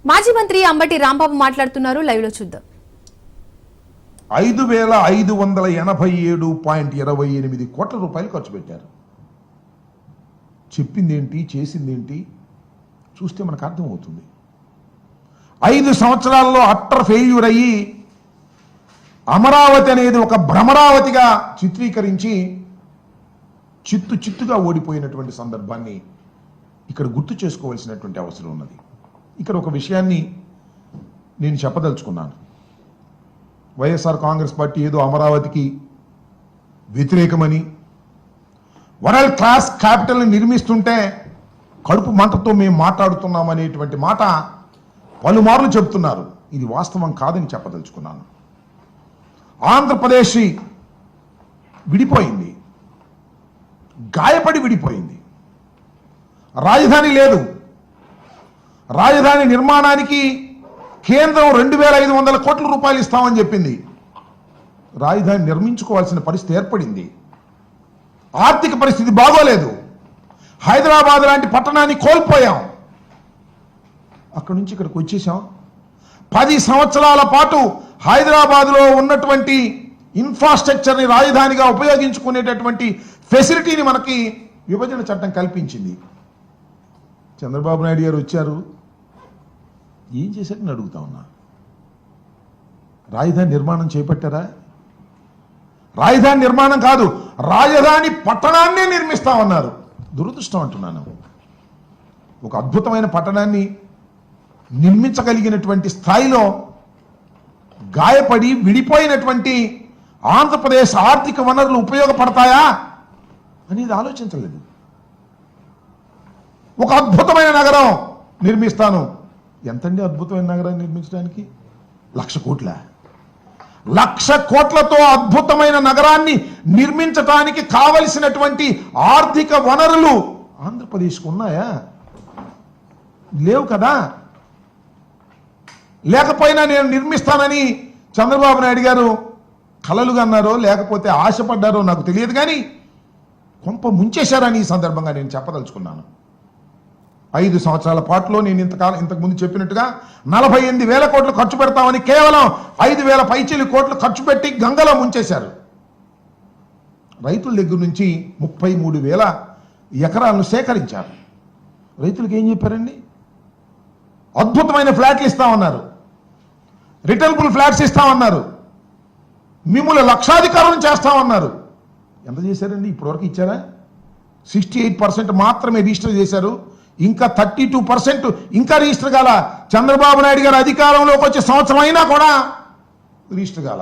మాజీ మంత్రి అంబటి రాంబాబు మాట్లాడుతున్నారు. లైవ్ లో చూద్దాం. 5,587.28 కోట్ల రూపాయలు ఖర్చు పెట్టారు. చెప్పిందేంటి, చేసిందేంటి చూస్తే మనకు అర్థమవుతుంది. 5 సంవత్సరాల్లో అట్టర్ ఫెయిల్యూర్ అయ్యి అమరావతి అనేది ఒక భ్రమరావతిగా చిత్రీకరించి చిత్తుగా ఓడిపోయినటువంటి సందర్భాన్ని ఇక్కడ గుర్తు చేసుకోవాల్సినటువంటి అవసరం ఉన్నది. ఇక్కడ ఒక విషయాన్ని నేను చెప్పదలుచుకున్నాను. వైఎస్ఆర్ కాంగ్రెస్ పార్టీ ఏదో అమరావతికి వ్యతిరేకమని, వరల్డ్ క్లాస్ క్యాపిటల్ని నిర్మిస్తుంటే కడుపు మంటతో మేము మాట్లాడుతున్నామనేటువంటి మాట పలుమార్లు చెబుతున్నారు. ఇది వాస్తవం కాదని చెప్పదలుచుకున్నాను. ఆంధ్రప్రదేశ్ విడిపోయింది, గాయపడి విడిపోయింది. రాజధాని లేదు. రాజధాని నిర్మాణానికి కేంద్రం 2,500 కోట్ల రూపాయలు ఇస్తామని చెప్పింది. రాజధాని నిర్మించుకోవాల్సిన పరిస్థితి ఏర్పడింది. ఆర్థిక పరిస్థితి బాగోలేదు. హైదరాబాద్ లాంటి పట్టణాన్ని కోల్పోయాం. అక్కడి నుంచి ఇక్కడికి వచ్చేసాం. 10 సంవత్సరాల పాటు హైదరాబాద్లో ఉన్నటువంటి ఇన్ఫ్రాస్ట్రక్చర్ని రాజధానిగా ఉపయోగించుకునేటటువంటి ఫెసిలిటీని మనకి విభజన చట్టం కల్పించింది. చంద్రబాబు నాయుడు గారు వచ్చారు, ఏం చేశారని అడుగుతా ఉన్నా. రాజధాని నిర్మాణం చేపట్టారా? రాజధాని నిర్మాణం కాదు, రాజధాని పట్టణాన్నే నిర్మిస్తామన్నారు. దురదృష్టం అంటున్నాను. ఒక అద్భుతమైన పట్టణాన్ని నిర్మించగలిగినటువంటి స్థాయిలో గాయపడి విడిపోయినటువంటి ఆంధ్రప్రదేశ్ ఆర్థిక వనరులు ఉపయోగపడతాయా అనేది ఆలోచించలేదు. ఒక అద్భుతమైన నగరం నిర్మిస్తాను. ఎంతండి అద్భుతమైన నగరాన్ని నిర్మించడానికి? 1,00,000 కోట్ల. 1,00,000 కోట్లతో అద్భుతమైన నగరాన్ని నిర్మించడానికి కావలసినటువంటి ఆర్థిక వనరులు ఆంధ్రప్రదేశ్కు ఉన్నాయా? లేవు కదా. లేకపోయినా నేను నిర్మిస్తానని చంద్రబాబు నాయుడు గారు కలలుగా అన్నారో లేకపోతే ఆశపడ్డారో నాకు తెలియదు, కానీ కొంప ముంచేశారని ఈ సందర్భంగా నేను చెప్పదలుచుకున్నాను. 5 సంవత్సరాల పాటులో నేను ఇంతకుముందు చెప్పినట్టుగా 48,000 కోట్లు ఖర్చు పెడతామని కేవలం 5,000 పైచీలు కోట్లు ఖర్చు పెట్టి గంగలో ముంచేశారు. రైతుల దగ్గర నుంచి 33,000 ఎకరాలను సేకరించారు. రైతులకు ఏం చెప్పారండి? అద్భుతమైన ఫ్లాట్లు ఇస్తామన్నారు, రిటర్నబుల్ ఫ్లాట్స్ ఇస్తామన్నారు, మిమ్మల్ని లక్షాధికారం చేస్తామన్నారు. ఎంత చేశారండి? ఇప్పటివరకు ఇచ్చారా? 68% మాత్రమే రిజిస్టర్ చేశారు. ఇంకా 32% ఇంకా రిజిస్టర్ కాల. చంద్రబాబు నాయుడు గారు అధికారంలోకి వచ్చే సంవత్సరం అయినా కూడా రిజిస్టర్ కాల.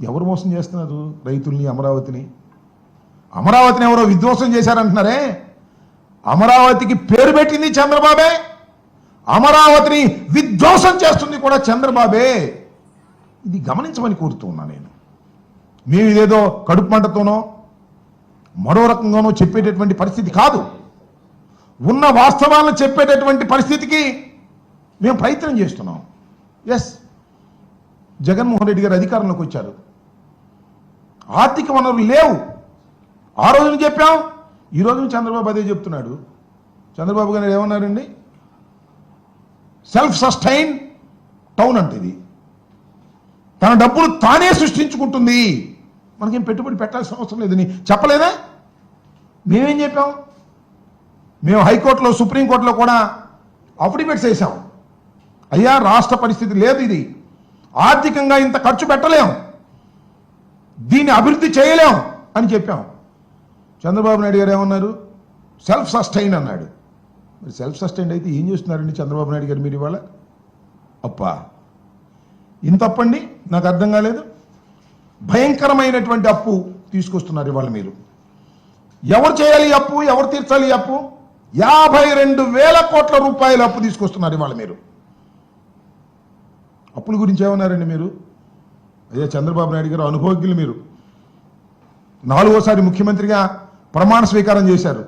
ఎవరు మోసం చేస్తున్నారు రైతుల్ని, అమరావతిని? అమరావతిని ఎవరో విధ్వంసం చేశారంటున్నారే. అమరావతికి పేరు పెట్టింది చంద్రబాబే, అమరావతిని విధ్వంసం చేస్తుంది కూడా చంద్రబాబే. ఇది గమనించమని కోరుతూ ఉన్నా నేను. మేము ఇదేదో కడుపు మంటతోనో మరో రకంగానో చెప్పేటటువంటి పరిస్థితి కాదు. ఉన్న వాస్తవాలను చెప్పేటటువంటి పరిస్థితికి మేము ప్రయత్నం చేస్తున్నాం. ఎస్, జగన్మోహన్ రెడ్డి గారు అధికారంలోకి వచ్చారు. ఆర్థిక వనరులు లేవు. ఆ రోజున చెప్పాం, ఈ రోజున చంద్రబాబు అదే చెప్తున్నాడు. చంద్రబాబు గారు ఏమన్నారండి? సెల్ఫ్ సస్టైన్ టౌన్ అంటే ఇది. తన డబ్బులు తానే సృష్టించుకుంటుంది, మనకేం పెట్టుబడి పెట్టాల్సిన అవసరం లేదని చెప్పలేదా? మేమేం చెప్పాం? మేము హైకోర్టులో, సుప్రీంకోర్టులో కూడా అఫిడవిట్స్ వేసాం. అయ్యా, రాష్ట్ర పరిస్థితి లేదు, ఇది ఆర్థికంగా ఇంత ఖర్చు పెట్టలేం, దీన్ని అభివృద్ధి చేయలేం అని చెప్పాం. చంద్రబాబు నాయుడు గారు ఏమన్నారు? సెల్ఫ్ సస్టైన్ అన్నాడు. మరి సెల్ఫ్ సస్టైన్ అయితే ఏం చేస్తున్నారండి చంద్రబాబు నాయుడు గారు మీరు ఇవాళ? అప్పా, ఇంత అప్పండి, నాకు అర్థం కాలేదు. భయంకరమైనటువంటి అప్పు తీసుకొస్తున్నారు ఇవాళ మీరు. ఎవరు చేయాలి అప్పు? ఎవరు తీర్చాలి అప్పు? 52,000 కోట్ల రూపాయల అప్పు తీసుకొస్తున్నారు ఇవాళ మీరు. అప్పుల గురించి ఏమన్నారండి మీరు? అయ్యా, చంద్రబాబు నాయుడు గారు అనుభవజ్ఞులు. మీరు 4వసారి ముఖ్యమంత్రిగా ప్రమాణ స్వీకారం చేశారు.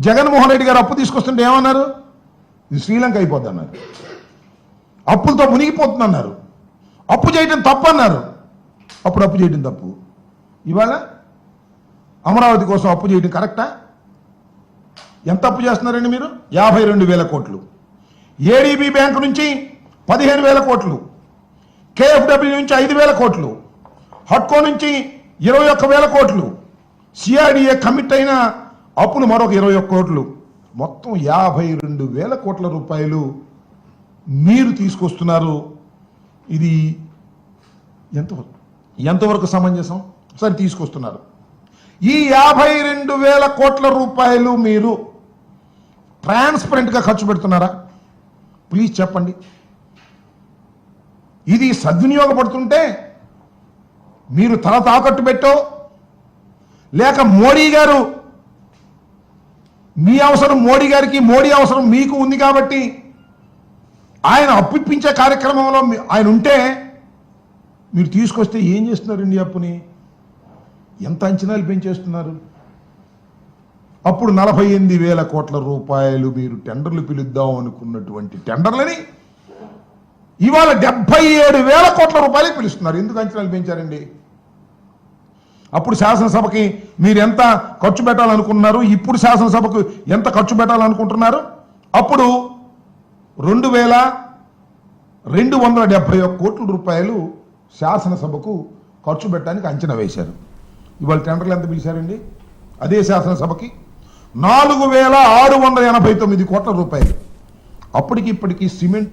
జగన్మోహన్ రెడ్డి గారు అప్పు తీసుకొస్తుంటే ఏమన్నారు? ఇది శ్రీలంక అయిపోద్ది అన్నారు. అప్పులతో మునిగిపోతుందన్నారు. అప్పు చేయడం తప్పు అన్నారు. అప్పుడు అప్పు చేయడం తప్పు. ఇవాళ అమరావతి కోసం అప్పు చేయడం కరెక్టా? ఎంత అప్పు చేస్తున్నారండి మీరు? 52,000 కోట్లు. ఏడీబీ బ్యాంకు నుంచి 15,000 కోట్లు, కేఎఫ్డబ్ల్యూ నుంచి 5,000 కోట్లు, హట్కో నుంచి 21,000 కోట్లు, సిఆర్డిఏ కమిట్ అయిన అప్పులు మరొక 21 కోట్లు, మొత్తం 52,000 కోట్ల రూపాయలు మీరు తీసుకొస్తున్నారు. ఇది ఎంతవరకు సమంజసం? సరే, తీసుకొస్తున్నారు. ఈ 52,000 కోట్ల రూపాయలు మీరు ట్రాన్స్పరెంట్గా ఖర్చు పెడుతున్నారా? ప్లీజ్ చెప్పండి. ఇది సద్వినియోగపడుతుంటే మీరు తల తాకట్టు పెట్టో, లేక మోడీ గారు మీ అవసరం మోడీ గారికి, మోడీ అవసరం మీకు ఉంది కాబట్టి ఆయన అప్పిప్పించే కార్యక్రమంలో ఆయన ఉంటే మీరు తీసుకొస్తే ఏం చేస్తున్నారండి? అప్పుని ఎంత అంచనాలు పెంచేస్తున్నారు? అప్పుడు 48,000 కోట్ల రూపాయలు మీరు టెండర్లు పిలుద్దాం అనుకున్నటువంటి టెండర్లని ఇవాళ 77,000 కోట్ల రూపాయలకి పిలుస్తున్నారు. ఎందుకు అంచనాలు పెంచారండి? అప్పుడు శాసనసభకి మీరు ఎంత ఖర్చు పెట్టాలనుకున్నారు, ఇప్పుడు శాసనసభకు ఎంత ఖర్చు పెట్టాలనుకుంటున్నారు? అప్పుడు 2,271 కోట్ల రూపాయలు శాసనసభకు ఖర్చు పెట్టడానికి అంచనా వేశారు. ఇవాళ టెండర్లు ఎంత పిలిచారండి? అదే శాసనసభకి 4,689 కోట్ల రూపాయలు. అప్పటికి ఇప్పటికీ సిమెంట్